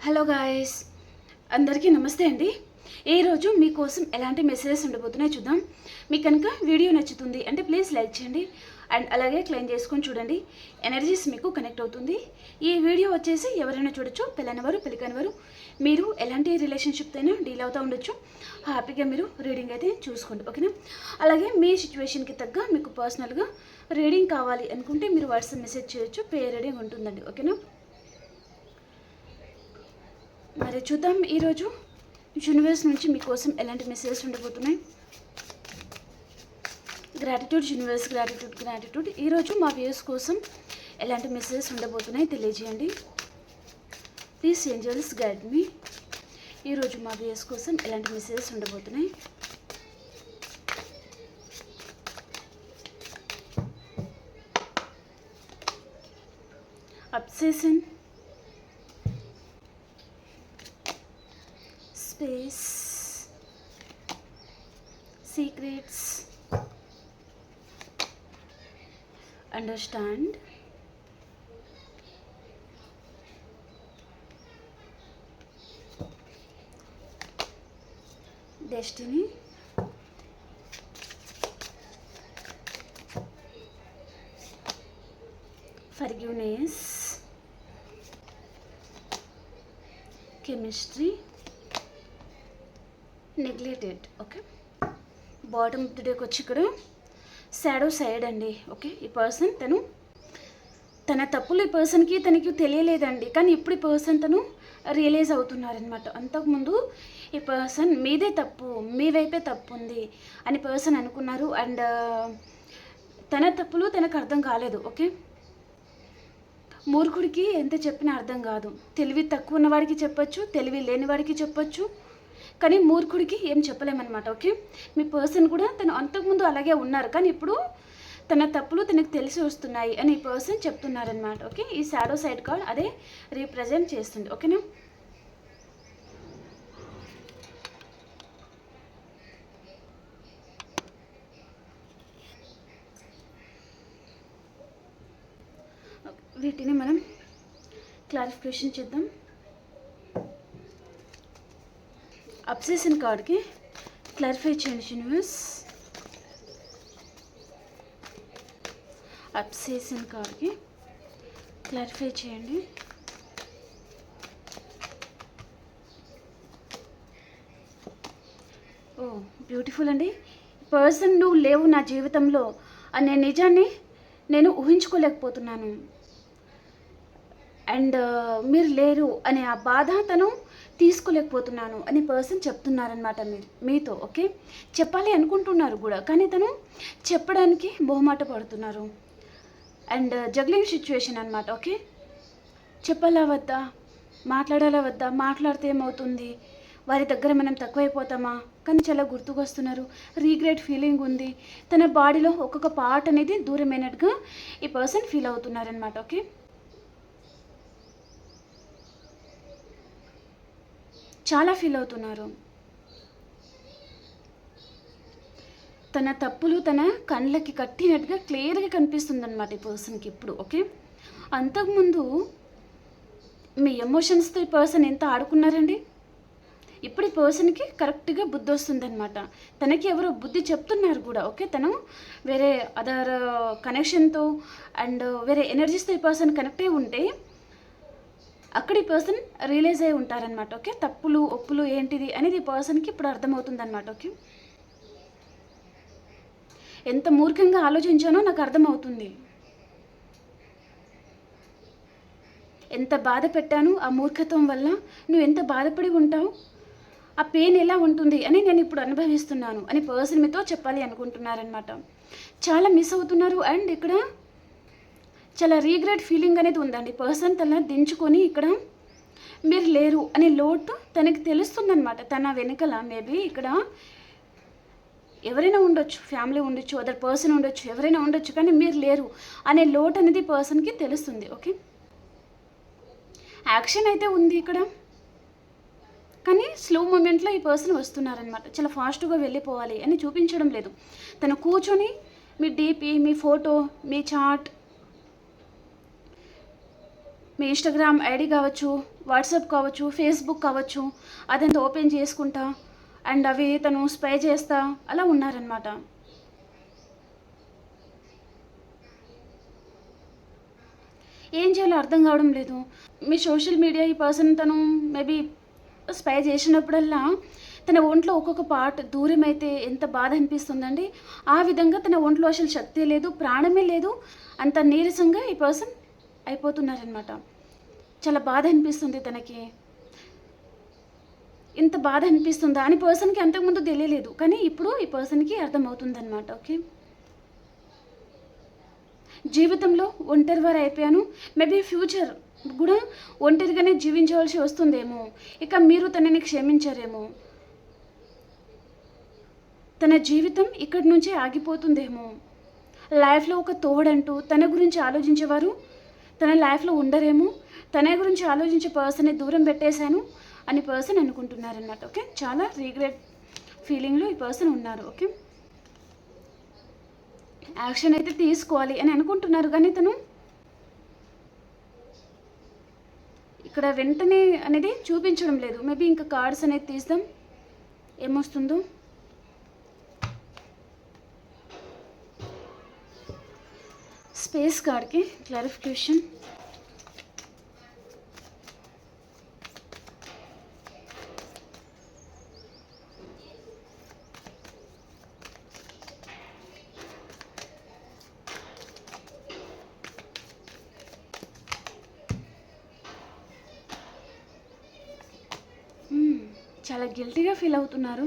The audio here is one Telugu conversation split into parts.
హలో గాయస్, అందరికీ నమస్తే అండి. ఈరోజు మీకోసం ఎలాంటి మెసేజెస్ ఉండబోతున్నాయి చూద్దాం. మీకు కనుక వీడియో నచ్చుతుంది అంటే ప్లీజ్ లైక్ చేయండి అండ్ అలాగే క్లెయిమ్ చేసుకొని చూడండి. ఎనర్జీస్ మీకు కనెక్ట్ అవుతుంది. ఈ వీడియో వచ్చేసి ఎవరైనా చూడొచ్చు, పెళ్ళైనవారు పెళ్ళికానివారు, మీరు ఎలాంటి రిలేషన్షిప్తో అయినా డీల్ అవుతూ ఉండొచ్చు. హ్యాపీగా మీరు రీడింగ్ అయితే చూసుకోండి, ఓకేనా. అలాగే మీ సిచ్యువేషన్కి తగ్గ మీకు పర్సనల్గా రీడింగ్ కావాలి అనుకుంటే మీరు వాట్సాప్ మెసేజ్ చేయొచ్చు. పే రీడింగ్ ఉంటుందండి, ఓకేనా. మరి చూద్దాం ఈరోజు యూనివర్స్ నుంచి మీకోసం ఎలాంటి మెసేజెస్ ఉండబోతున్నాయి. Gratitude universe, gratitude gratitude. ఈరోజు మా వ్యూస్ కోసం ఎలాంటి మెసేజెస్ ఉండబోతున్నాయి తెలియజేయండి. ప్లీజ్ ఏంజల్స్ గైడ్ మీ. ఈరోజు మా వ్యూస్ కోసం ఎలాంటి మెసేజెస్ ఉండబోతున్నాయి. Obsession, space, secrets, understand, destiny, forgiveness, chemistry, neglected. Okay, bottom of the డేకి వచ్చి ఇక్కడ షాడో సైడ్ అండి. ఓకే, ఈ పర్సన్ తన తప్పులు ఈ పర్సన్కి తనకి తెలియలేదండి, కానీ ఇప్పుడు ఈ పర్సన్ రియలైజ్ అవుతున్నారనమాట. అంతకుముందు ఈ పర్సన్ మీదే తప్పు, మీ వైపే తప్పు ఉంది అని పర్సన్ అనుకున్నారు. అండ్ తన తప్పులు తనకు అర్థం కాలేదు. ఓకే, మూర్ఖుడికి ఎంత చెప్పినా అర్థం కాదు. తెలివి తక్కువ ఉన్నవాడికి చెప్పచ్చు, తెలివి లేని వాడికి చెప్పచ్చు, కానీ మూర్ఖుడికి ఏం చెప్పలేమన్నమాట. ఓకే, మీ పర్సన్ కూడా తను అంతకుముందు అలాగే ఉన్నారు, కానీ ఇప్పుడు తన తప్పులు తనకు తెలిసి వస్తున్నాయి అని ఈ పర్సన్ చెప్తున్నారనమాట. ఓకే, ఈ షాడో సైడ్ కార్డ్ అదే రీప్రజెంట్ చేస్తుంది. ఓకేనా. వీటిని మనం క్లారిఫికేషన్ చేద్దాం. అబ్సెషన్ కార్డ్కి క్లారిఫై చేయండి యూనివర్స్. అబ్సెషన్ కార్డ్కి క్లారిఫై చేయండి. ఓ బ్యూటిఫుల్ అండి. పర్సన్ నువ్వు లేవు నా జీవితంలో అనే నిజాన్ని నేను ఊహించుకోలేకపోతున్నాను. అండ్ మీరు లేరు అనే ఆ బాధ తను తీసుకోలేకపోతున్నాను అని పర్సన్ చెప్తున్నారనమాట మీతో. ఓకే, చెప్పాలి అనుకుంటున్నారు కూడా, కానీ తను చెప్పడానికి మొహమాట పడుతున్నారు. అండ్ జగ్లింగ్ సిచ్యువేషన్ అనమాట. ఓకే, చెప్పాలా వద్దా, మాట్లాడాలా వద్దా, మాట్లాడితే ఏమవుతుంది, వారి దగ్గర మనం తక్కువైపోతామా, కానీ చాలా గుర్తుకొస్తున్నారు. రీగ్రెట్ ఫీలింగ్ ఉంది. తన బాడీలో ఒక్కొక్క పార్ట్ అనేది దూరమైనట్టుగా ఈ పర్సన్ ఫీల్ అవుతున్నారనమాట. ఓకే, చాలా ఫీల్ అవుతున్నారు. తన తప్పులు తన కళ్ళకి కట్టినట్టుగా క్లియర్గా కనిపిస్తుంది అనమాట ఈ పర్సన్కి ఇప్పుడు. ఓకే, అంతకుముందు మీ ఎమోషన్స్తో ఈ పర్సన్ ఎంత ఆడుకున్నారండి. ఇప్పుడు ఈ పర్సన్కి కరెక్ట్గా బుద్ధి వస్తుంది అనమాట. తనకి ఎవరో బుద్ధి చెప్తున్నారు కూడా. ఓకే, తను వేరే అదర్ కనెక్షన్తో అండ్ వేరే ఎనర్జీస్తో ఈ పర్సన్ కనెక్ట్ అయి ఉంటే అక్కడ ఈ పర్సన్ రియలైజ్ అయి ఉంటారనమాట. ఓకే, తప్పులు ఒప్పులు ఏంటిది అనేది ఈ పర్సన్కి ఇప్పుడు అర్థమవుతుంది అనమాట. ఓకే, ఎంత మూర్ఖంగా ఆలోచించానో నాకు అర్థమవుతుంది, ఎంత బాధ పెట్టాను ఆ మూర్ఖత్వం వల్ల, నువ్వు ఎంత బాధపడి ఉంటావు, ఆ పెయిన్ ఎలా ఉంటుంది అని నేను ఇప్పుడు అనుభవిస్తున్నాను అని పర్సన్ మీతో చెప్పాలి అనుకుంటున్నారనమాట. చాలా మిస్ అవుతున్నారు. అండ్ ఇక్కడ చాలా రీగ్రెట్ ఫీలింగ్ అనేది ఉందండి. పర్సన్ తన దించుకొని ఇక్కడ మీరు లేరు అనే లోటు తనకి తెలుస్తుందనమాట. తన వెనుకల మేబీ ఇక్కడ ఎవరైనా ఉండొచ్చు, ఫ్యామిలీ ఉండొచ్చు, అదర్ పర్సన్ ఉండొచ్చు, ఎవరైనా ఉండొచ్చు, కానీ మీరు లేరు అనే లోటు అనేది పర్సన్కి తెలుస్తుంది. ఓకే, యాక్షన్ అయితే ఉంది ఇక్కడ, కానీ స్లో మూమెంట్లో ఈ పర్సన్ వస్తున్నారనమాట. చాలా ఫాస్ట్గా వెళ్ళిపోవాలి అని చూపించడం లేదు. తను కూర్చొని మీ డీపీ, మీ ఫోటో, మీ చాట్, మీ ఇన్స్టాగ్రామ్ ఐడి కావచ్చు, వాట్సాప్ కావచ్చు, ఫేస్బుక్ కావచ్చు, అదంతా ఓపెన్ చేసుకుంటా అండ్ అవి తను స్పై చేస్తా అలా ఉన్నారనమాట. ఏం చేయాలో అర్థం కావడం లేదు. మీ సోషల్ మీడియా ఈ పర్సన్ తను మేబీ స్పై చేసినప్పుడల్లా తన ఒంట్లో ఒక్కొక్క పార్ట్ దూరం అయితే ఎంత బాధ అనిపిస్తుందండి. ఆ విధంగా తన ఒంట్లో అసలు శక్తి లేదు, ప్రాణమే లేదు, అంత నీరసంగా ఈ పర్సన్ అయిపోతున్నారనమాట. చాలా బాధ అనిపిస్తుంది తనకి. ఇంత బాధ అనిపిస్తుందా అని పర్సన్కి అంతకుముందు తెలియలేదు, కానీ ఇప్పుడు ఈ పర్సన్కి అర్థమవుతుందన్నమాట. ఓకే, జీవితంలో ఒంటరి వారు అయిపోయాను, మేబీ ఫ్యూచర్ కూడా ఒంటరిగానే జీవించవలసి వస్తుందేమో, ఇక మీరు తనని క్షమించారేమో, తన జీవితం ఇక్కడి నుంచే ఆగిపోతుందేమో, లైఫ్లో ఒక తోడంటూ తన గురించి ఆలోచించేవారు తన లైఫ్లో ఉండరేమో, తన గురించి ఆలోచించే పర్సన్ని దూరం పెట్టేశాను అని పర్సన్ అనుకుంటున్నారన్నమాట. ఓకే, చాలా రిగ్రెట్ ఫీలింగ్లో ఈ పర్సన్ ఉన్నారు. ఓకే, యాక్షన్ అయితే తీసుకోవాలి అని అనుకుంటున్నారు, కానీ తను ఇక్కడ వెంటనే అనేది చూపించడం లేదు. మేబీ ఇంకా కార్డ్స్ అనేది తీద్దాం ఏమొస్తుందో. స్పేస్ కార్డ్కి క్లారిఫికేషన్. చాలా గిల్టీగా ఫీల్ అవుతున్నారు.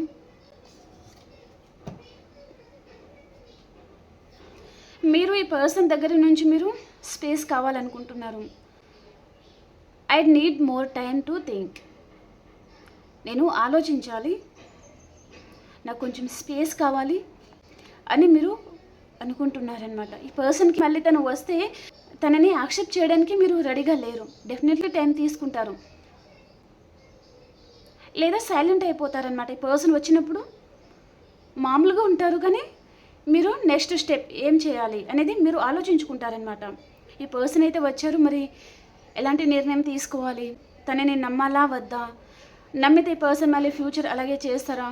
మీరు ఈ పర్సన్ దగ్గర నుంచి మీరు స్పేస్ కావాలనుకుంటున్నారు. I need more time to think. నేను ఆలోచించాలి, నాకు కొంచెం స్పేస్ కావాలి అని మీరు అనుకుంటున్నారనమాట. ఈ పర్సన్కి మళ్ళీ తను వస్తే తనని యాక్సెప్ట్ చేయడానికి మీరు రెడీగా లేరు. డెఫినెట్లీ టైం తీసుకుంటారు, లేదా సైలెంట్ అయిపోతారనమాట. ఈ పర్సన్ వచ్చినప్పుడు మామూలుగా ఉంటారు, కానీ మీరు నెక్స్ట్ స్టెప్ ఏం చేయాలి అనేది మీరు ఆలోచించుకుంటారనమాట. ఈ పర్సన్ అయితే వచ్చారు, మరి ఎలాంటి నిర్ణయం తీసుకోవాలి, తనని నమ్మాలా వద్దా, నమ్మితే ఈ పర్సన్ మళ్ళీ ఫ్యూచర్ అలాగే చేస్తారా,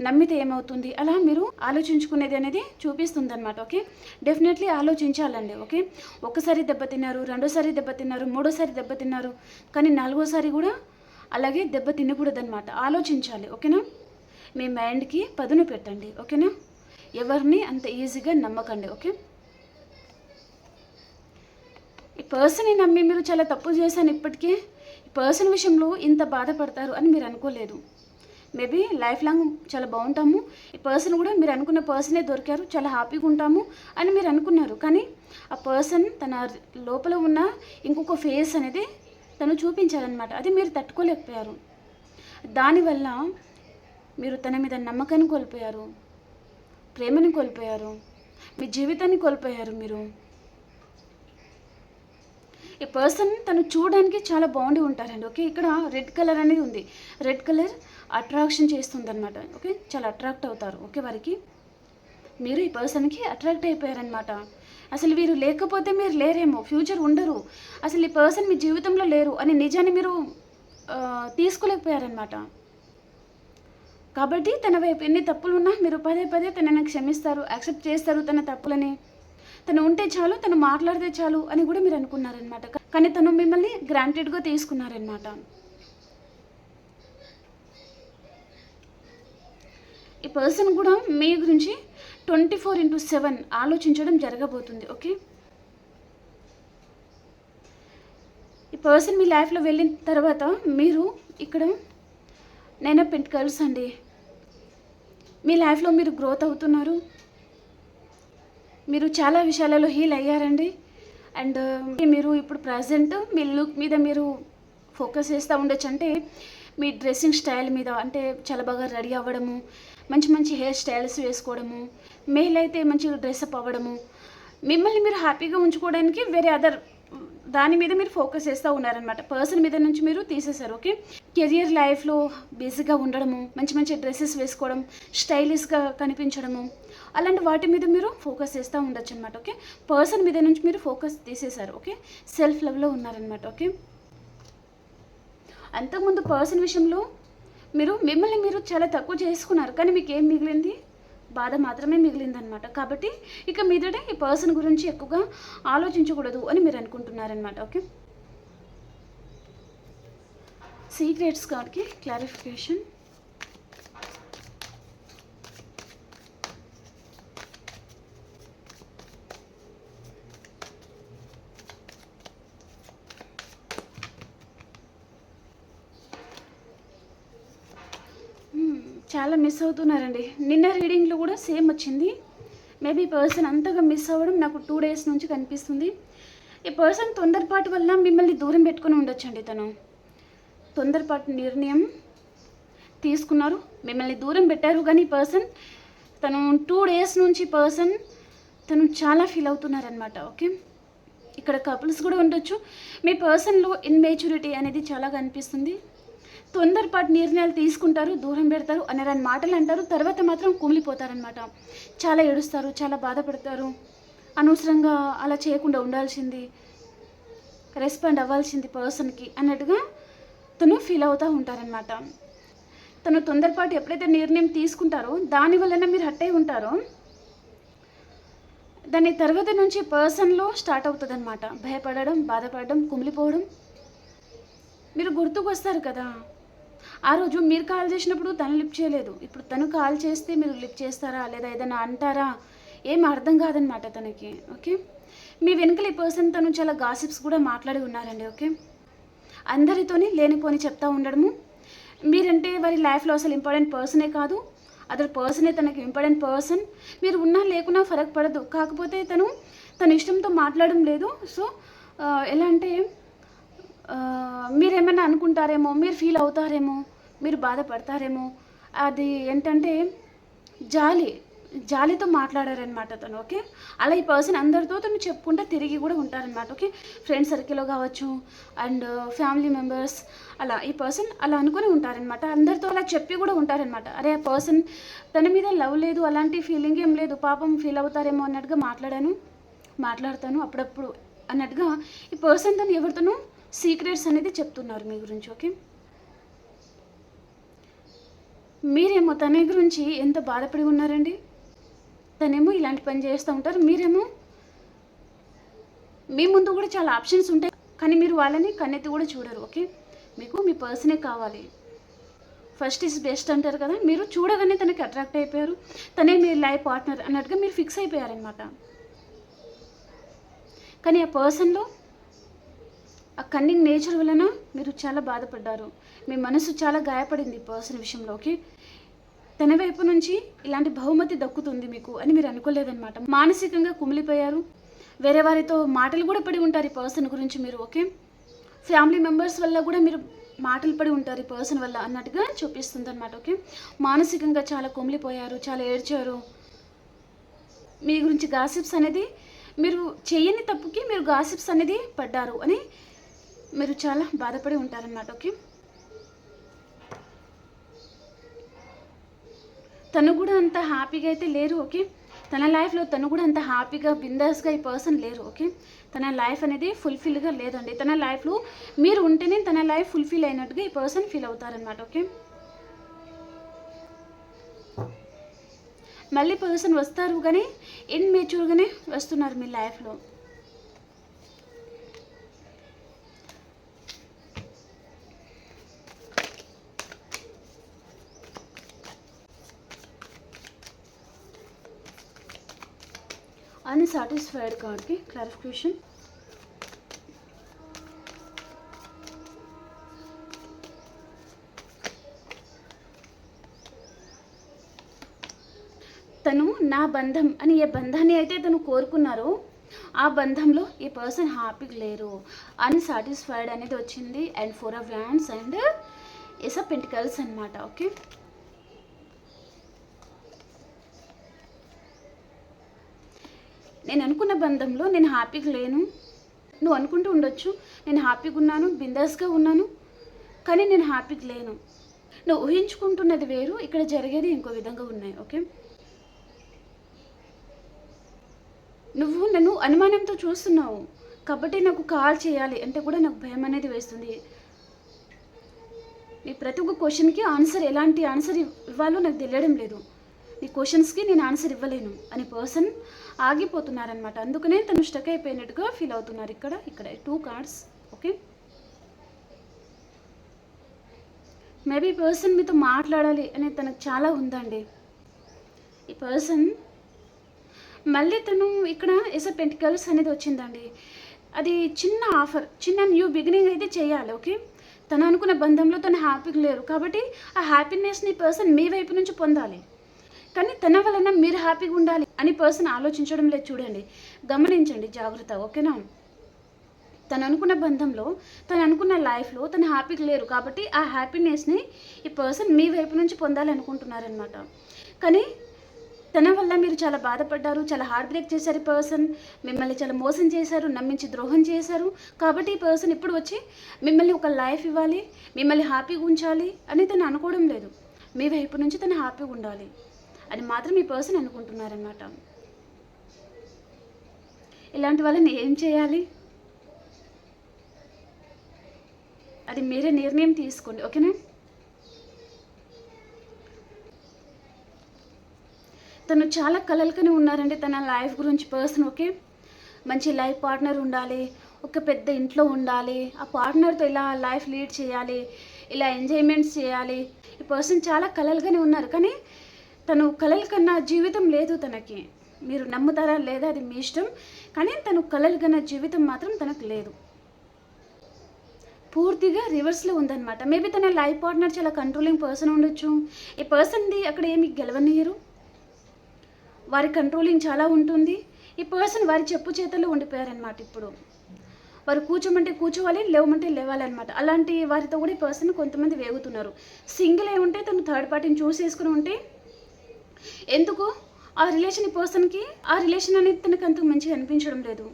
నమ్మితే ఏమవుతుంది, అలా మీరు ఆలోచించుకునేది అనేది చూపిస్తుంది అనమాట. Okay, definitely ఆలోచించాలండి. ఓకే, ఒకసారి దెబ్బతిన్నారు, రెండోసారి దెబ్బతిన్నారు, మూడోసారి దెబ్బతిన్నారు, కానీ నాలుగోసారి కూడా అలాగే దెబ్బ తినకూడదనమాట. ఆలోచించాలి. ఓకేనా, మీ మైండ్కి పదును పెట్టండి. ఓకేనా, ఎవరిని అంత ఈజీగా నమ్మకండి. ఓకే, ఈ పర్సన్ని నమ్మి మీరు చాలా తప్పు చేశాను, ఇప్పటికే ఈ పర్సన్ విషయంలో ఇంత బాధపడతారు అని మీరు అనుకోలేదు. మేబీ లైఫ్ లాంగ్ చాలా బాగుంటాము, ఈ పర్సన్ కూడా మీరు అనుకున్న పర్సనే దొరికారు, చాలా హ్యాపీగా ఉంటాము అని మీరు అనుకున్నారు, కానీ ఆ పర్సన్ తన లోపల ఉన్న ఇంకొక ఫేస్ అనేది తను చూపించారనమాట. అది మీరు తట్టుకోలేకపోయారు. దానివల్ల మీరు తన మీద నమ్మకాన్ని కోల్పోయారు, ప్రేమని కోల్పోయారు, మీ జీవితాన్ని కోల్పోయారు మీరు. ఈ పర్సన్ తను చూడడానికి చాలా బాగుండి ఉంటారండి. ఓకే, ఇక్కడ రెడ్ కలర్ అనేది ఉంది. రెడ్ కలర్ అట్రాక్షన్ చేస్తుంది అనమాట. ఓకే, చాలా అట్రాక్ట్ అవుతారు. ఓకే, వారికి మీరు ఈ పర్సన్కి అట్రాక్ట్ అయిపోయారనమాట. అసలు వీరు లేకపోతే మీరు లేరేమో, ఫ్యూచర్ ఉండరు, అసలు ఈ పర్సన్ మీ జీవితంలో లేరు అనే నిజాన్ని మీరు తీసుకోలేకపోయారనమాట. కాబట్టి తన వైపు ఎన్ని తప్పులు ఉన్నా మీరు పదే పదే తనని క్షమిస్తారు, యాక్సెప్ట్ చేస్తారు తన తప్పులని. తను ఉంటే చాలు, తను మాట్లాడితే చాలు అని కూడా మీరు అనుకున్నారనమాట, కానీ తను మిమ్మల్ని గ్రాంటెడ్గా తీసుకున్నారనమాట. ఈ పర్సన్ కూడా మీ గురించి 24/7 ఆలోచించడం జరగబోతుంది. ఓకే, ఈ పర్సన్ మీ లైఫ్లో వెళ్ళిన తర్వాత మీరు ఇక్కడ నైన్ ఆఫ్ పెంటికల్స్ అండి, మీ లైఫ్లో మీరు గ్రోత్ అవుతున్నారు, మీరు చాలా విషయాలలో హీల్ అయ్యారండి. అండ్ మీరు ఇప్పుడు ప్రజెంట్ మీ లుక్ మీద మీరు ఫోకస్ చేస్తూ ఉండొచ్చు. అంటే మీ డ్రెస్సింగ్ స్టైల్ మీద, అంటే చాలా బాగా రెడీ అవ్వడము, మంచి మంచి హెయిర్ స్టైల్స్ వేసుకోవడము, మేల్ అయితే మంచిగా డ్రెస్అప్ అవ్వడము, మిమ్మల్ని మీరు హ్యాపీగా ఉంచుకోవడానికి వేరే అదర్ దాని మీద మీరు ఫోకస్ చేస్తూ ఉన్నారనమాట. పర్సన్ మీద నుంచి మీరు తీసేశారు. ఓకే, కెరియర్ లైఫ్లో బిజీగా ఉండడము, మంచి మంచి డ్రెస్సెస్ వేసుకోవడం, స్టైలిష్గా కనిపించడము, అలాంటి వాటి మీద మీరు ఫోకస్ చేస్తూ ఉండొచ్చు అనమాట. ఓకే, పర్సన్ మీద నుంచి మీరు ఫోకస్ తీసేశారు. ఓకే, సెల్ఫ్ లవ్లో ఉన్నారనమాట. ఓకే, అంతకుముందు పర్సన్ విషయంలో మిమ్మల్ని మీరు చాలా తక్కువ చేసుకున్నారు, కానీ మీకు ఏం మిగిలింది? బాధ మాత్రమే మిగిలిందనమాట. కాబట్టి ఇక మీదట ఈ పర్సన్ గురించి ఎక్కువగా ఆలోచించకూడదు అని మీరు అనుకుంటున్నారనమాట. ఓకే, సీక్రెట్స్ కార్డ్కి క్లారిఫికేషన్. చాలా మిస్ అవుతున్నారండి. నిన్న రీడింగ్లో కూడా సేమ్ వచ్చింది. మేబీ పర్సన్ అంతగా మిస్ అవ్వడం నాకు 2 days నుంచి కనిపిస్తుంది. ఈ పర్సన్ తొందరపాటు వల్ల మిమ్మల్ని దూరం పెట్టుకుని ఉండొచ్చండి. తను తొందరపాటు నిర్ణయం తీసుకున్నారు, మిమ్మల్ని దూరం పెట్టారు. కానీ పర్సన్ తను 2 days నుంచి తను చాలా ఫీల్ అవుతున్నారనమాట. ఓకే, ఇక్కడ కపుల్స్ కూడా ఉండొచ్చు. మీ పర్సన్లో ఇన్మెచ్యూరిటీ అనేది చాలా కనిపిస్తుంది. తొందరపాటు నిర్ణయాలు తీసుకుంటారు, దూరం పెడతారు, అనేరాని మాటలు అంటారు, తర్వాత మాత్రం కుమిలిపోతారనమాట. చాలా ఏడుస్తారు, చాలా బాధపడతారు. అనవసరంగా అలా చేయకుండా ఉండాల్సింది, రెస్పాండ్ అవ్వాల్సింది పర్సన్కి అన్నట్టుగా తను ఫీల్ అవుతూ ఉంటారనమాట. తను తొందరపాటు ఎప్పుడైతే నిర్ణయం తీసుకుంటారో దానివల్ల మీరు హట్ అయి ఉంటారో, దాని తర్వాత నుంచి పర్సన్లో స్టార్ట్ అవుతుంది అనమాట. భయపడడం, బాధపడడం, కుమిలిపోవడం. మీరు గుర్తుకు వస్తారు కదా, ఆ రోజు మీరు కాల్ చేసినప్పుడు తను లిఫ్ట్ చేయలేదు, ఇప్పుడు తను కాల్ చేస్తే మీరు లిఫ్ట్ చేస్తారా లేదా ఏదైనా అంటారా, ఏం అర్థం కాదనమాట తనకి. ఓకే, మీ వెనుకలు ఈ పర్సన్ తను చాలా గాసిప్స్ కూడా మాట్లాడి ఉన్నారండి. ఓకే, అందరితోని లేనిపోని చెప్తా ఉండడము. మీరంటే వారి లైఫ్లో అసలు ఇంపార్టెంట్ పర్సనే కాదు, అదర్ పర్సనే తనకి ఇంపార్టెంట్ పర్సన్. మీరు ఉన్నా లేకున్నా ఫరక్ పడదు, కాకపోతే తన ఇష్టంతో మాట్లాడడం లేదు. సో ఎలా అంటే మీరేమైనా అనుకుంటారేమో, మీరు ఫీల్ అవుతారేమో, మీరు బాధపడతారేమో, అది ఏంటంటే జాలితో మాట్లాడారనమాట తను. ఓకే, అలా ఈ పర్సన్ అందరితో తను చెప్పుకుంటూ తిరిగి కూడా ఉంటారనమాట. ఓకే, ఫ్రెండ్ సర్కిల్లో కావచ్చు అండ్ ఫ్యామిలీ మెంబర్స్, అలా ఈ పర్సన్ అలా అనుకుని ఉంటారనమాట. అందరితో అలా చెప్పి కూడా ఉంటారనమాట. అరే ఆ పర్సన్ తన మీద లవ్ లేదు, అలాంటి ఫీలింగ్ ఏం లేదు, పాపం ఫీల్ అవుతారేమో అన్నట్టుగా మాట్లాడతాను అప్పుడప్పుడు అన్నట్టుగా ఈ పర్సన్ తను ఎవరితోనూ సీక్రెట్స్ అనేది చెప్తున్నారు మీ గురించి. ఓకే, మీరేమో తన గురించి ఎంత బాధపడి ఉన్నారండి. తనేమో ఇలాంటి పని చేస్తూ ఉంటారు, మీరేమో మీ ముందు కూడా చాలా ఆప్షన్స్ ఉంటాయి, కానీ మీరు వాళ్ళని కన్నెత్తి కూడా చూడరు. ఓకే, మీకు మీ పర్సనే కావాలి, ఫస్ట్ ఈజ్ బెస్ట్ అంటారు కదా. మీరు చూడగానే తనకి అట్రాక్ట్ అయిపోయారు, తనే మీ లైఫ్ పార్ట్నర్ అన్నట్టుగా మీరు ఫిక్స్ అయిపోయారనమాట. కానీ ఆ పర్సన్లో ఆ కన్నింగ్ నేచర్ వలన మీరు చాలా బాధపడ్డారు, మీ మనసు చాలా గాయపడింది పర్సన్ విషయంలో. ఓకే, తన వైపు నుంచి ఇలాంటి బహుమతి దక్కుతుంది మీకు అని మీరు అనుకోలేదన్నమాట. మానసికంగా కుమిలిపోయారు, వేరే వారితో మాటలు కూడా పడి ఉంటారు ఈ పర్సన్ గురించి మీరు. ఓకే, ఫ్యామిలీ మెంబర్స్ వల్ల కూడా మీరు మాటలు పడి ఉంటారు ఈ పర్సన్ వల్ల అన్నట్టుగా చూపిస్తుంది అనమాట. ఓకే, మానసికంగా చాలా కుమిలిపోయారు, చాలా ఏడ్చారు. మీ గురించి గాసిప్స్ అనేది, మీరు చేయని తప్పుకి మీరు గాసిప్స్ అనేది పడ్డారు అని మీరు చాలా బాధపడి ఉంటారన్నమాట. ఓకే, తను కూడా అంత హ్యాపీగా అయితే లేరు. ఓకే, తన లైఫ్లో తను కూడా అంత హ్యాపీగా బిందాస్గా ఈ పర్సన్ లేరు. ఓకే, తన లైఫ్ అనేది ఫుల్ఫిల్గా లేదండి. తన లైఫ్లో మీరు ఉంటేనే తన లైఫ్ ఫుల్ఫిల్ అయినట్టుగా ఈ పర్సన్ ఫీల్ అవుతారనమాట. ఓకే, మళ్ళీ పర్సన్ వస్తారు, కానీ ఇన్మెచ్యూర్గానే వస్తున్నారు మీ లైఫ్లో. అన్సాటిస్ఫైడ్ కార్డ్కి క్లారిఫికేషన్. తను నా బంధం అని ఏ బంధాన్ని అయితే తను కోరుకున్నారో ఆ బంధంలో ఈ పర్సన్ హ్యాపీగా లేరు, అన్సాటిస్ఫైడ్ అనేది వచ్చింది. And 4 of Wands and Ace of Pentacles అనమాట. ఓకే, నేను అనుకున్న బంధంలో నేను హ్యాపీగా లేను, నువ్వు అనుకుంటూ ఉండొచ్చు నేను హ్యాపీగా ఉన్నాను, బిందాస్గా ఉన్నాను, కానీ నేను హ్యాపీగా లేను. నువ్వు ఊహించుకుంటున్నది వేరు, ఇక్కడ జరిగేది ఇంకో విధంగా ఉన్నాయి. ఓకే, నువ్వు నన్ను అనుమానంతో చూస్తున్నావు కాబట్టి నాకు కాల్ చేయాలి అంటే కూడా నాకు భయం అనేది వేస్తుంది. నీ ప్రతి ఒక్క క్వశ్చన్కి ఆన్సర్, ఎలాంటి ఆన్సర్ ఇవ్వాలో నాకు తెలియడం లేదు. నీ క్వశ్చన్స్కి నేను ఆన్సర్ ఇవ్వలేను అని పర్సన్ ఆగిపోతున్నారనమాట. అందుకనే తను స్టక్ అయిపోయినట్టుగా ఫీల్ అవుతున్నారు. ఇక్కడ 2 కార్డ్స్. ఓకే, మేబీ పర్సన్ మీతో మాట్లాడాలి అనేది తనకు చాలా ఉందండి. ఈ పర్సన్ మళ్ళీ తను ఇక్కడ ఎస్ ఆఫ్ పెంటికల్స్ అనేది వచ్చిందండి. అది చిన్న ఆఫర్, చిన్న న్యూ బిగినింగ్ అయితే చేయాలి. ఓకే, తను అనుకున్న బంధంలో తను హ్యాపీగా లేరు కాబట్టి ఆ హ్యాపీనెస్ని పర్సన్ మీ వైపు నుంచి పొందాలి. కానీ తన వలన మీరు హ్యాపీగా ఉండాలి అని పర్సన్ ఆలోచించడం లేదు. చూడండి, గమనించండి, జాగ్రత్త. ఓకేనా, తను అనుకున్న బంధంలో, తను అనుకున్న లైఫ్లో తను హ్యాపీగా లేరు కాబట్టి ఆ హ్యాపీనెస్ని ఈ పర్సన్ మీ వైపు నుంచి పొందాలి అనుకుంటున్నారనమాట. కానీ తన వల్ల మీరు చాలా బాధపడ్డారు, చాలా హార్ట్ బ్రేక్ చేశారు. ఈ పర్సన్ మిమ్మల్ని చాలా మోసం చేశారు, నమ్మించి ద్రోహం చేశారు. కాబట్టి ఈ పర్సన్ ఇప్పుడు వచ్చి మిమ్మల్ని ఒక లైఫ్ ఇవ్వాలి, మిమ్మల్ని హ్యాపీగా ఉంచాలి అని తను అనుకోవడం లేదు. మీ వైపు నుంచి తను హ్యాపీగా ఉండాలి అని మాత్రం ఈ పర్సన్ అనుకుంటున్నారనమాట. ఇలాంటి వాళ్ళని ఏం చేయాలి, అది మీరే నిర్ణయం తీసుకోండి. ఓకేనా, తను చాలా కలలుకనే ఉన్నారండి తన లైఫ్ గురించి పర్సన్. ఓకే, మంచి లైఫ్ పార్ట్నర్ ఉండాలి, ఒక పెద్ద ఇంట్లో ఉండాలి, ఆ పార్ట్నర్తో ఇలా లైఫ్ లీడ్ చేయాలి, ఇలా ఎంజాయ్మెంట్స్ చేయాలి. ఈ పర్సన్ చాలా కలలుగానే ఉన్నారు కానీ తను కలలు కన్నా జీవితం లేదు తనకి. మీరు నమ్ముతారా లేదా అది మీ ఇష్టం, కానీ తను కలలు కన్నా జీవితం మాత్రం తనకు లేదు. పూర్తిగా రివర్స్లో ఉందన్నమాట. మేబీ తన లైఫ్ పార్ట్నర్ చాలా కంట్రోలింగ్ పర్సన్ ఉండొచ్చు. ఈ పర్సన్ది అక్కడ ఏమి గెలవనీయరు, వారి కంట్రోలింగ్ చాలా ఉంటుంది. ఈ పర్సన్ వారి చెప్పు చేతల్లో ఉండిపోయారనమాట. ఇప్పుడు వారు కూర్చోమంటే కూర్చోవాలి, లేవమంటే లేవాలన్నమాట. అలాంటి వారితో కూడా ఈ పర్సన్ కొంతమంది వేగుతున్నారు. సింగిల్ అయి ఉంటే తను థర్డ్ పార్టీని చూస్ చేసుకుని ఉంటే ఎందుకు ఆ రిలేషన్ ఈ పర్సన్కి ఆ రిలేషన్ అనేది తనకు అంత మంచిగా అనిపించడం లేదు.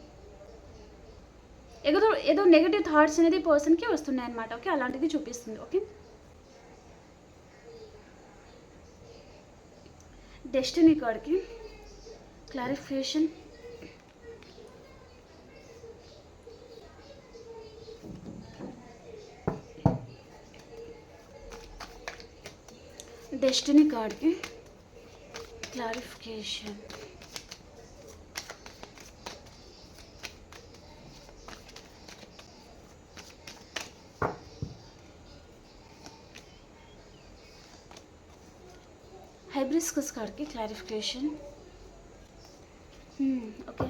ఏదో నెగటివ్ థాట్స్ అనేది పర్సన్కి వస్తున్నాయి అన్నమాట. ఓకే, అలాంటిది చూపిస్తుంది. ఓకే, డెస్టినీ కార్డ్కి క్లారిఫికేషన్. డెస్టినీ కార్డ్కి క్లారిఫికేషన్. హైబ్రిస్కస్ కార్డ్కి క్లారిఫికేషన్. ఓకే,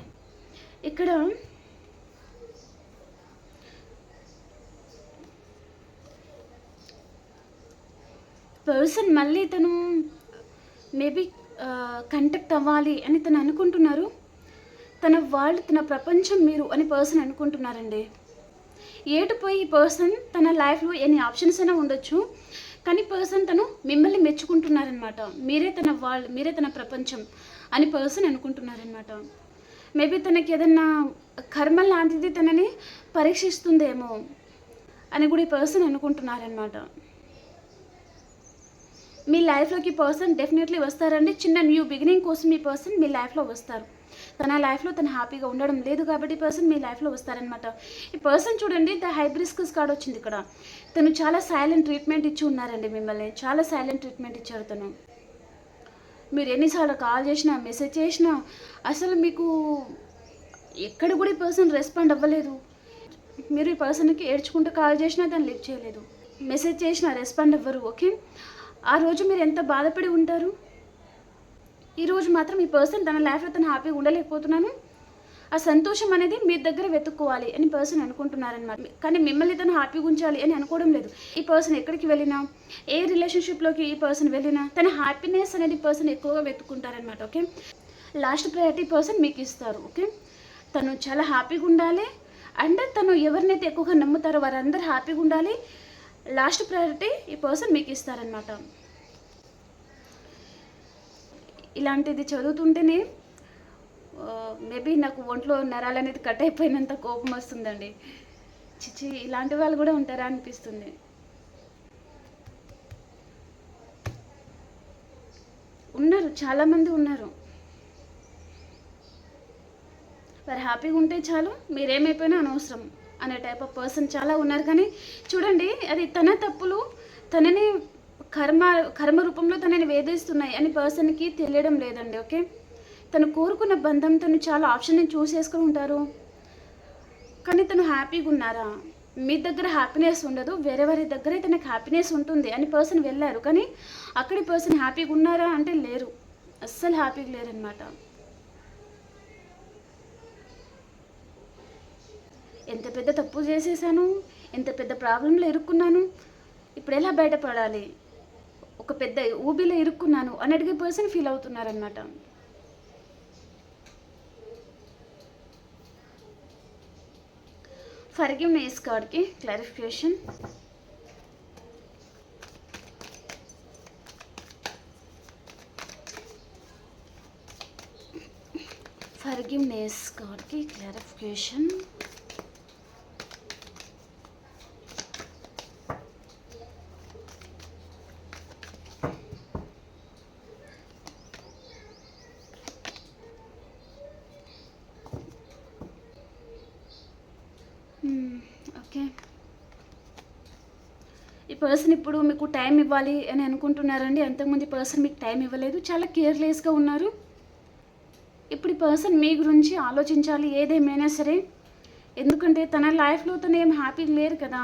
ఇక్కడ పర్సన్ మళ్ళీ తను మేబీ కంటాక్ట్ అవ్వాలి అని తను అనుకుంటున్నారు. తన ప్రపంచం మీరు అని పర్సన్ అనుకుంటున్నారండి. ఏటుపోయి ఈ పర్సన్ తన లైఫ్లో ఎన్ని ఆప్షన్స్ అయినా ఉండొచ్చు, కానీ పర్సన్ తను మిమ్మల్ని మెచ్చుకుంటున్నారనమాట. మీరే తన ప్రపంచం అని పర్సన్ అనుకుంటున్నారనమాట. మేబీ తనకి ఏదన్నా కర్మ లాంటిది తనని పరీక్షిస్తుందేమో అని కూడా ఈ పర్సన్ అనుకుంటున్నారనమాట. మీ లైఫ్లోకి పర్సన్ డెఫినెట్లీ వస్తారండి. చిన్న న్యూ బిగినింగ్ కోసం ఈ పర్సన్ మీ లైఫ్లో వస్తారు. తన లైఫ్లో తను హ్యాపీగా ఉండడం లేదు కాబట్టి ఈ పర్సన్ మీ లైఫ్లో వస్తారనమాట. ఈ పర్సన్ చూడండి, ద హైబ్రిస్కస్ కార్డ్ వచ్చింది ఇక్కడ. తను చాలా సైలెంట్ ట్రీట్మెంట్ ఇచ్చి ఉన్నారండి మిమ్మల్ని, చాలా సైలెంట్ ట్రీట్మెంట్ ఇచ్చారు తను. మీరు ఎన్నిసార్లు కాల్ చేసినా, మెసేజ్ చేసినా అసలు మీకు ఎక్కడ కూడా ఈ పర్సన్ రెస్పాండ్ అవ్వలేదు. మీరు ఈ పర్సన్కి ఏడ్చుకుంటూ కాల్ చేసినా తను లిఫ్ట్ చేయలేదు, మెసేజ్ చేసినా రెస్పాండ్ అవ్వరు. ఓకే, ఆ రోజు మీరు ఎంత బాధపడి ఉంటారు. ఈరోజు మాత్రం ఈ పర్సన్ తన లైఫ్లో తను హ్యాపీగా ఉండలేకపోతున్నాను, ఆ సంతోషం అనేది మీ దగ్గర వెతుక్కోవాలి అని పర్సన్ అనుకుంటున్నారనమాట. కానీ మిమ్మల్ని తను హ్యాపీగా ఉంచాలి అని అనుకోవడం లేదు. ఈ పర్సన్ ఎక్కడికి వెళ్ళినా, ఏ రిలేషన్షిప్లోకి ఈ పర్సన్ వెళ్ళినా తన హ్యాపీనెస్ అనేది పర్సన్ ఎక్కువగా వెతుక్కుంటారనమాట. ఓకే, లాస్ట్ ప్రయారిటీ పర్సన్ మీకు ఇస్తారు. ఓకే, తను చాలా హ్యాపీగా ఉండాలి అండ్ తను ఎవరినైతే ఎక్కువగా నమ్ముతారో వారందరూ హ్యాపీగా ఉండాలి. లాస్ట్ ప్రయారిటీ ఈ పర్సన్ మీకు ఇస్తారనమాట. ఇలాంటిది చదువుతుంటేనే మేబీ నాకు ఒంట్లో నరాలు అనేది కట్ అయిపోయినంత కోపం వస్తుందండి. చిచి, ఇలాంటి వాళ్ళు కూడా ఉంటారా అనిపిస్తుంది. ఉన్నారు, చాలామంది ఉన్నారు. వారు హ్యాపీగా ఉంటే చాలు, మీరేమైపోయినా అనవసరం అనే టైప్ ఆఫ్ పర్సన్ చాలా ఉన్నారు. కానీ చూడండి, అది తన తప్పులు తనని కర్మ రూపంలో తనని వేధిస్తున్నాయి అని పర్సన్కి తెలియడం లేదండి. ఓకే, తను కోరుకున్న బంధం, తను చాలా ఆప్షన్ని చూసేసుకుని ఉంటారు. కానీ తను హ్యాపీగా ఉన్నారా? మీ దగ్గర హ్యాపీనెస్ ఉండదు, వేరే వారి దగ్గరే తనకు హ్యాపీనెస్ ఉంటుంది అని పర్సన్ వెళ్ళారు. కానీ అక్కడి పర్సన్ హ్యాపీగా ఉన్నారా అంటే లేరు, అస్సలు హ్యాపీగా లేరనమాట. ఎంత పెద్ద తప్పు చేసేసాను, ఎంత పెద్ద ప్రాబ్లంలో ఇరుక్కున్నాను, ఇప్పుడు ఎలా బయటపడాలి, ఒక పెద్ద ఊబిలో ఇరుక్కున్నాను అని అడిగే పర్సన్ ఫీల్ అవుతున్నారనమాట. ఫర్గివ్నెస్ కార్డ్కి క్లారిఫికేషన్. ఫర్గివ్నెస్ కార్డ్కి క్లారిఫికేషన్. ఓకే, ఈ పర్సన్ ఇప్పుడు మీకు టైం ఇవ్వాలి అని అనుకుంటున్నారండి. అంతకుముందు ఈ పర్సన్ మీకు టైం ఇవ్వలేదు, చాలా కేర్లెస్గా ఉన్నారు. ఇప్పుడు ఈ పర్సన్ మీ గురించి ఆలోచించాలి ఏదేమైనా సరే, ఎందుకంటే తన లైఫ్లో తను ఏం హ్యాపీగా లేరు కదా,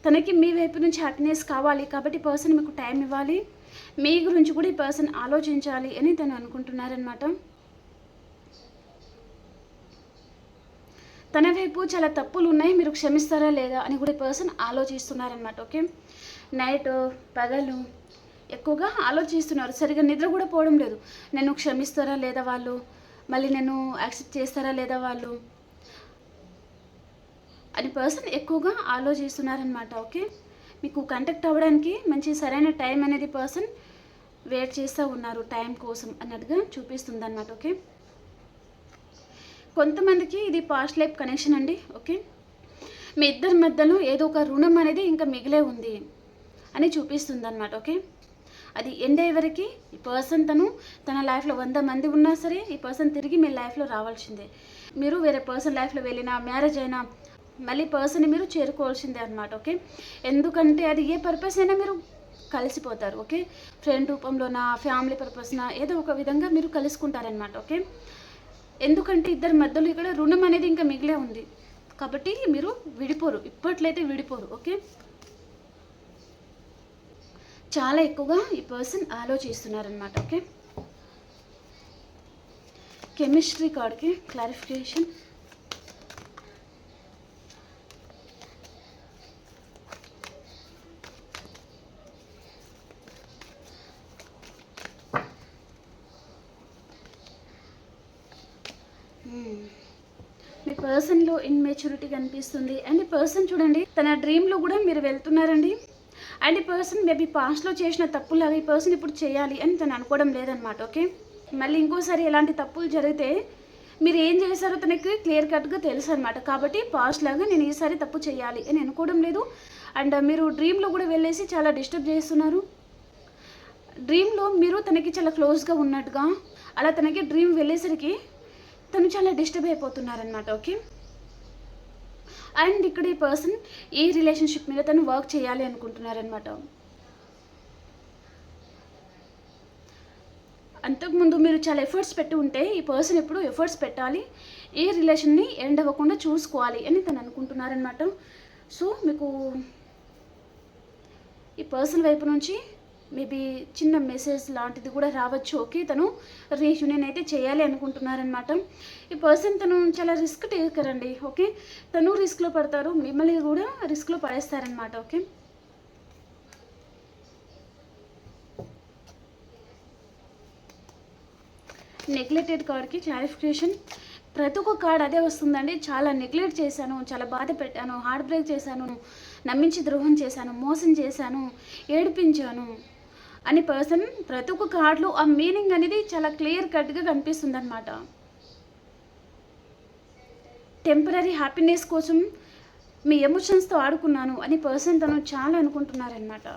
తనకి మీ వైపు నుంచి హ్యాపీనెస్ కావాలి. కాబట్టి ఈ పర్సన్ మీకు టైం ఇవ్వాలి, మీ గురించి కూడా ఈ పర్సన్ ఆలోచించాలి అని తను అనుకుంటున్నారనమాట. తన వైపు చాలా తప్పులు ఉన్నాయి, మీరు క్షమిస్తారా లేదా అని కూడా పర్సన్ ఆలోచిస్తున్నారనమాట. ఓకే, నైట్ పగలు ఎక్కువగా ఆలోచిస్తున్నారు, సరిగా నిద్ర కూడా పోవడం లేదు. నేను క్షమిస్తారా లేదా వాళ్ళు, మళ్ళీ నేను యాక్సెప్ట్ చేస్తారా లేదా వాళ్ళు అని పర్సన్ ఎక్కువగా ఆలోచిస్తున్నారనమాట. ఓకే, మీకు కాంటాక్ట్ అవ్వడానికి మంచి సరైన టైం అనేది పర్సన్ వెయిట్ చేస్తూ ఉన్నారు, టైం కోసం అన్నట్టుగా చూపిస్తుంది అన్నమాట. ఓకే, కొంతమందికి ఇది పాస్ట్ లైఫ్ కనెక్షన్ అండి. ఓకే, మీ ఇద్దరి మధ్యలో ఏదో ఒక రుణం అనేది ఇంకా మిగిలే ఉంది అని చూపిస్తుంది అన్నమాట. ఓకే, అది ఎండ్ అయ్యే వరకు ఈ పర్సన్ తన లైఫ్లో 100 మంది ఉన్నా సరే ఈ పర్సన్ తిరిగి మీ లైఫ్లో రావాల్సిందే. మీరు వేరే పర్సన్ లైఫ్లో వెళ్ళినా, మ్యారేజ్ అయినా మళ్ళీ పర్సన్ని మీరు చేరుకోవాల్సిందే అన్నమాట. ఓకే, ఎందుకంటే అది ఏ పర్పస్ అయినా మీరు కలిసిపోతారు. ఓకే, ఫ్రెండ్ రూపంలోనా, ఫ్యామిలీ పర్పస్నా, ఏదో ఒక విధంగా మీరు కలుసుకుంటారనమాట. ఓకే, ఎందుకంటే ఇద్దరి మధ్యలో ఇక్కడ రుణం అనేది ఇంకా మిగిలే ఉంది, కాబట్టి మీరు విడిపోరు, ఇప్పట్లయితే విడిపోరు. ఓకే, చాలా ఎక్కువగా ఈ పర్సన్ ఆలోచిస్తున్నారనమాట. ఓకే, కెమిస్ట్రీ కార్డ్కి క్లారిఫికేషన్. మీ పర్సన్లో ఇన్మెచ్యూరిటీ కనిపిస్తుంది. అండ్ ఈ పర్సన్ చూడండి, తన డ్రీమ్లో కూడా మీరు వెళ్తున్నారండి. అండ్ ఈ పర్సన్ మేబీ పాస్ట్లో చేసిన తప్పులాగా ఈ పర్సన్ ఇప్పుడు చేయాలి అని తను అనుకోవడం లేదనమాట. ఓకే, మళ్ళీ ఇంకోసారి ఎలాంటి తప్పులు జరిగితే మీరు ఏం చేశారో తనకి క్లియర్ కట్గా తెలుసు అనమాట. కాబట్టి పాస్ట్ లాగా నేను ఈసారి తప్పు చేయాలి అని అనుకోవడం లేదు. అండ్ మీరు డ్రీమ్లో కూడా వెళ్ళేసి చాలా డిస్టర్బ్ చేస్తున్నారు. డ్రీమ్లో మీరు తనకి చాలా క్లోజ్గా ఉన్నట్టుగా, అలా తనకి డ్రీమ్ వెళ్ళేసరికి తను చాలా డిస్టర్బ్ అయిపోతున్నారనమాట. ఓకే, అండ్ ఇక్కడ ఈ పర్సన్ ఈ రిలేషన్షిప్ మీద తను వర్క్ చేయాలి అనుకుంటున్నారనమాట. అంతకుముందు మీరు చాలా ఎఫర్ట్స్ పెట్టి ఉంటే ఈ పర్సన్ ఎప్పుడు ఎఫర్ట్స్ పెట్టాలి, ఈ రిలేషన్ని ఎండ్ అవ్వకుండా చూసుకోవాలి అని తను అనుకుంటున్నారనమాట. సో మీకు ఈ పర్సన్ వైపు నుంచి మేబీ చిన్న మెసేజ్ లాంటిది కూడా రావచ్చు. ఓకే, తను రీయూనియన్ అయితే చేయాలి అనుకుంటున్నారనమాట. ఈ పర్సన్ తను చాలా రిస్క్ టేకర్ అండి. ఓకే, తను రిస్క్లో పడతారు, మిమ్మల్ని కూడా రిస్క్లో పడేస్తారనమాట. ఓకే, నెగ్లెక్టెడ్ కార్డ్కి క్లారిఫికేషన్. ప్రతి ఒక్క కార్డ్ అదే వస్తుందండి. చాలా నెగ్లెక్ట్ చేశాను, చాలా బాధ పెట్టాను, హార్ట్ బ్రేక్ చేశాను, నమ్మించి ద్రోహం చేశాను, మోసం చేశాను, ఏడిపించాను అని పర్సన్ ప్రతి ఒక్క కార్డులో ఆ మీనింగ్ అనేది చాలా క్లియర్ కట్గా కనిపిస్తుంది అనమాట. టెంపరీ హ్యాపీనెస్ కోసం మీ ఎమోషన్స్తో ఆడుకున్నాను అని పర్సన్ తను చాలా అనుకుంటున్నారనమాట.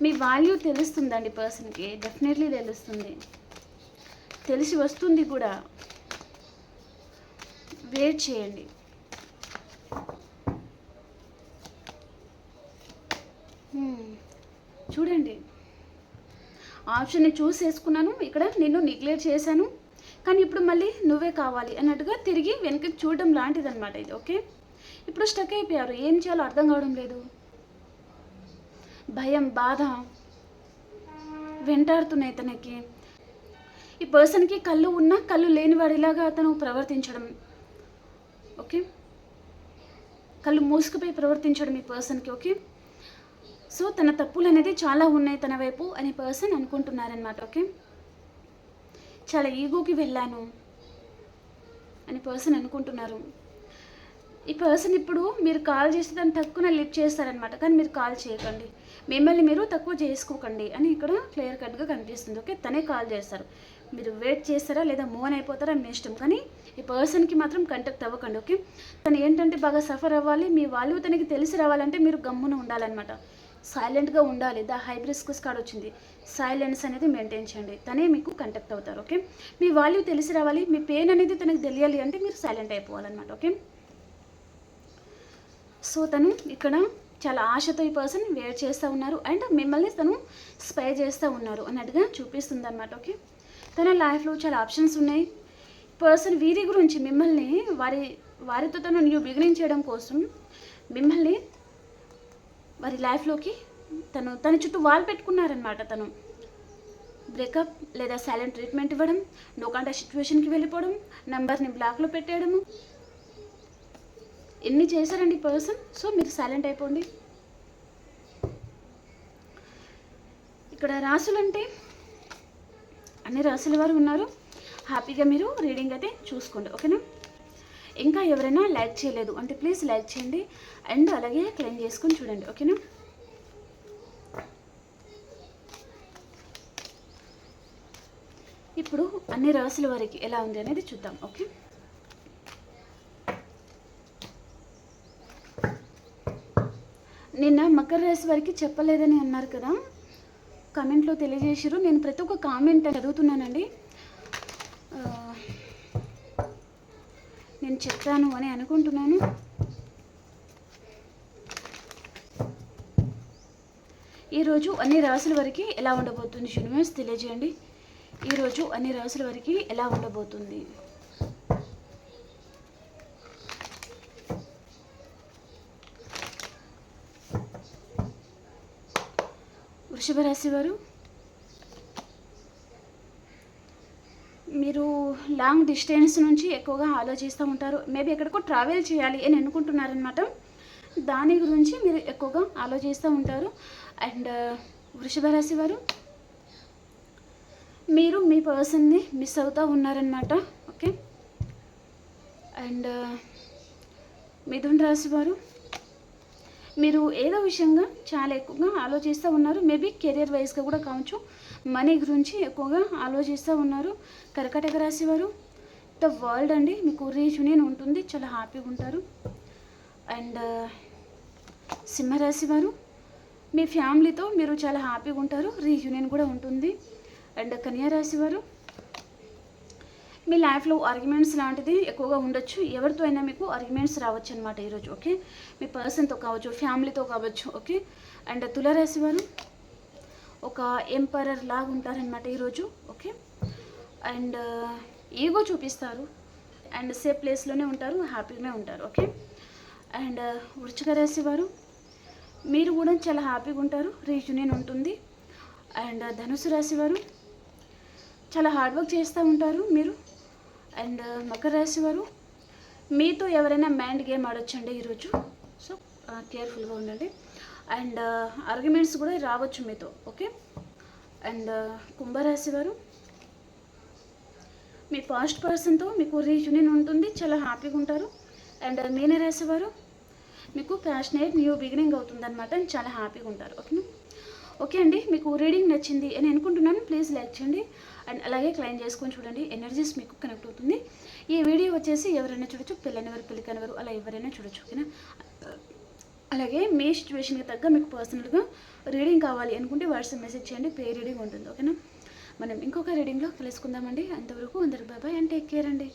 మీ వాల్యూ తెలుస్తుందండి పర్సన్కి, డెఫినెట్లీ తెలుస్తుంది, తెలిసి వస్తుంది కూడా. వెయిట్ చేయండి. చూడండి, ఆప్షన్ని చూస్ చేసుకున్నాను, ఇక్కడ నిన్ను నెగ్లెక్ట్ చేశాను, కానీ ఇప్పుడు మళ్ళీ నువ్వే కావాలి అన్నట్టుగా తిరిగి వెనక్కి చూడడం లాంటిది అనమాట ఇది. ఓకే, ఇప్పుడు స్టక్ అయిపోయారు, ఏం చేయాలో అర్థం కావడం లేదు, భయం బాధ వెంటాడుతున్నాయి తనకి. ఈ పర్సన్కి కళ్ళు ఉన్నా కళ్ళు లేనివాడిలాగా అతను ప్రవర్తించడం. ఓకే, కళ్ళు మూసుకుపోయి ప్రవర్తించడం ఈ పర్సన్కి. ఓకే, సో తన తప్పులు అనేది చాలా ఉన్నాయి తన వైపు అని పర్సన్ అనుకుంటున్నారనమాట. ఓకే, చాలా ఈగోకి వెళ్ళాను అని పర్సన్ అనుకుంటున్నారు. ఈ పర్సన్ ఇప్పుడు మీరు కాల్ చేస్తే దాన్ని తక్కువ లిఫ్ట్ చేస్తారనమాట, కానీ మీరు కాల్ చేయకండి, మిమ్మల్ని మీరు తక్కువ చేసుకోకండి అని ఇక్కడ క్లియర్ కట్గా కనిపిస్తుంది. ఓకే, తనే కాల్ చేస్తారు, మీరు వెయిట్ చేస్తారా లేదా మూవ్ అయిపోతారా మీ ఇష్టం, కానీ ఈ పర్సన్కి మాత్రం కాంటాక్ట్ అవ్వకండి. ఓకే, తను ఏంటంటే బాగా సఫర్ అవ్వాలి, మీ వాల్యూ తనకి తెలిసి రావాలంటే మీరు గమ్మున ఉండాలన్నమాట, సైలెంట్గా ఉండాలి. ద హైబ్రిస్కస్ కార్డ్ వచ్చింది, సైలెన్స్ అనేది మెయింటైన్ చేయండి, తనే మీకు కాంటాక్ట్ అవుతారు. ఓకే, మీ వాల్యూ తెలిసి రావాలి, మీ పెయిన్ అనేది తనకు తెలియాలి అంటే మీరు సైలెంట్ అయిపోవాలన్నమాట. ఓకే, సో తను ఇక్కడ చాలా ఆశతో ఈ పర్సన్ వెయిట్ చేస్తూ ఉన్నారు అండ్ మిమ్మల్ని తను స్పై చేస్తూ ఉన్నారు అన్నట్టుగా చూపిస్తుంది అనమాట. ఓకే, తన లైఫ్లో చాలా ఆప్షన్స్ ఉన్నాయి. పర్సన్ వీరి గురించి మిమ్మల్ని వారితో తను న్యూ బిగినింగ్ చేయడం కోసం మిమ్మల్ని వారి లైఫ్లోకి తన చుట్టూ వాల్ పెట్టుకున్నారనమాట. తను బ్రేకప్ లేదా సైలెంట్ ట్రీట్మెంట్ ఇవ్వడం, నో కాంటాక్ట్ సిచ్యువేషన్కి వెళ్ళిపోవడం, నెంబర్ని బ్లాక్లో పెట్టేయడము, ఎన్ని చేశారండి పర్సన్. సో మీరు సైలెంట్ అయిపోండి. ఇక్కడ రాసులు అంటే అన్ని రాసుల వారు ఉన్నారు, హ్యాపీగా మీరు రీడింగ్ అయితే చూసుకోండి. ఓకేనా, ఇంకా ఎవరైనా లైక్ చేయలేదు అంటే ప్లీజ్ లైక్ చేయండి అండ్ అలాగే క్లెయిమ్ చేసుకొని చూడండి. ఓకేనా, ఇప్పుడు అన్ని రాసుల వారికి ఎలా ఉంది అనేది చూద్దాం. ఓకే, నిన్న మకర రాశి వారికి చెప్పలేదని అన్నారు కదా, కామెంట్లో తెలియజేసారు. నేను ప్రతి ఒక్క కామెంట్ చదువుతున్నానండి, నేను చెప్పాను అని అనుకుంటున్నాను. ఈరోజు అన్ని రాసుల వారికి ఎలా ఉండబోతుంది యూనివర్స్ తెలియజేయండి. ఈరోజు అన్ని రాసుల వారికి ఎలా ఉండబోతుంది. వృషభ రాశి వారు, మీరు లాంగ్ డిస్టెన్స్ నుంచి ఎక్కువగా ఆలోచిస్తూ ఉంటారు, మేబీ ఎక్కడికో ట్రావెల్ చేయాలి అని అనుకుంటున్నారనమాట, దాని గురించి మీరు ఎక్కువగా ఆలోచిస్తూ ఉంటారు. అండ్ వృషభ రాశి వారు, మీరు మీ పర్సన్ని మిస్ అవుతూ ఉన్నారనమాట. ఓకే, అండ్ మిథున రాశి వారు, మీరు ఏదో విషయంగా చాలా ఎక్కువగా ఆలోచిస్తూ ఉన్నారు, మేబీ కెరియర్ వైజ్గా కూడా కావచ్చు, మనీ గురించి ఎక్కువగా ఆలోచిస్తూ ఉన్నారు. కర్కాటక రాశి వారు, ద వరల్డ్ అండి, మీకు రీయూనియన్ ఉంటుంది, చాలా హ్యాపీగా ఉంటారు. అండ్ సింహరాశి వారు, మీ ఫ్యామిలీతో మీరు చాలా హ్యాపీగా ఉంటారు, రీయూనియన్ కూడా ఉంటుంది. అండ్ కన్యా రాశి వారు, మీ లైఫ్లో ఆర్గ్యుమెంట్స్ లాంటిది ఎక్కువగా ఉండొచ్చు, ఎవరితో అయినా మీకు ఆర్గ్యుమెంట్స్ రావచ్చు అనమాట ఈరోజు. ఓకే, మీ పర్సన్తో కావచ్చు, ఫ్యామిలీతో కావచ్చు. ఓకే, అండ్ తులారాశి వారు ఒక ఎంపరర్ లాగా ఉంటారనమాట ఈరోజు. ఓకే, అండ్ ఈగో చూపిస్తారు అండ్ సేఫ్ ప్లేస్లోనే ఉంటారు, హ్యాపీగానే ఉంటారు. ఓకే, అండ్ వృశ్చిక రాశి వారు, మీరు కూడా చాలా హ్యాపీగా ఉంటారు, రీయూనియన్ ఉంటుంది. అండ్ ధనుసు రాశి వారు, చాలా హార్డ్ వర్క్ చేస్తూ ఉంటారు మీరు. అండ్ మకర రాశి వారు, మీతో ఎవరైనా మైండ్ గేమ్ ఆడొచ్చండి ఈరోజు, సో కేర్ఫుల్గా ఉండండి. అండ్ ఆర్గ్యుమెంట్స్ కూడా రావచ్చు మీతో. ఓకే, అండ్ కుంభరాశి వారు, మీ పాస్ట్ పర్సన్తో మీకు రీయూనియన్ ఉంటుంది, చాలా హ్యాపీగా ఉంటారు. అండ్ మీనరాశి వారు, మీకు ప్యాషనేట్ న్యూ బిగినింగ్ అవుతుందన్నమాట, చాలా హ్యాపీగా ఉంటారు. ఓకేనా, ఓకే అండి, మీకు రీడింగ్ నచ్చింది అని అనుకుంటున్నాను, ప్లీజ్ లైక్ చేయండి అండ్ అలాగే క్లైమ్ చేసుకొని చూడండి, ఎనర్జీస్ మీకు కనెక్ట్ అవుతుంది. ఈ వీడియో వచ్చేసి ఎవరైనా చూడొచ్చు, పెళ్ళైనవారు పెళ్ళికైనవారు అలా ఎవరైనా చూడొచ్చు. ఓకేనా, అలాగే మీ సిచ్యువేషన్కి తగ్గ మీకు పర్సనల్గా రీడింగ్ కావాలి అనుకుంటే వాట్సాప్ మెసేజ్ చేయండి, పే రీడింగ్ ఉంటుంది. ఓకేనా? మనం ఇంకొక రీడింగ్లో కలుసుకుందామండి. అంతవరకు అందరికి బాయ్ అండ్ టేక్ కేర్ అండి.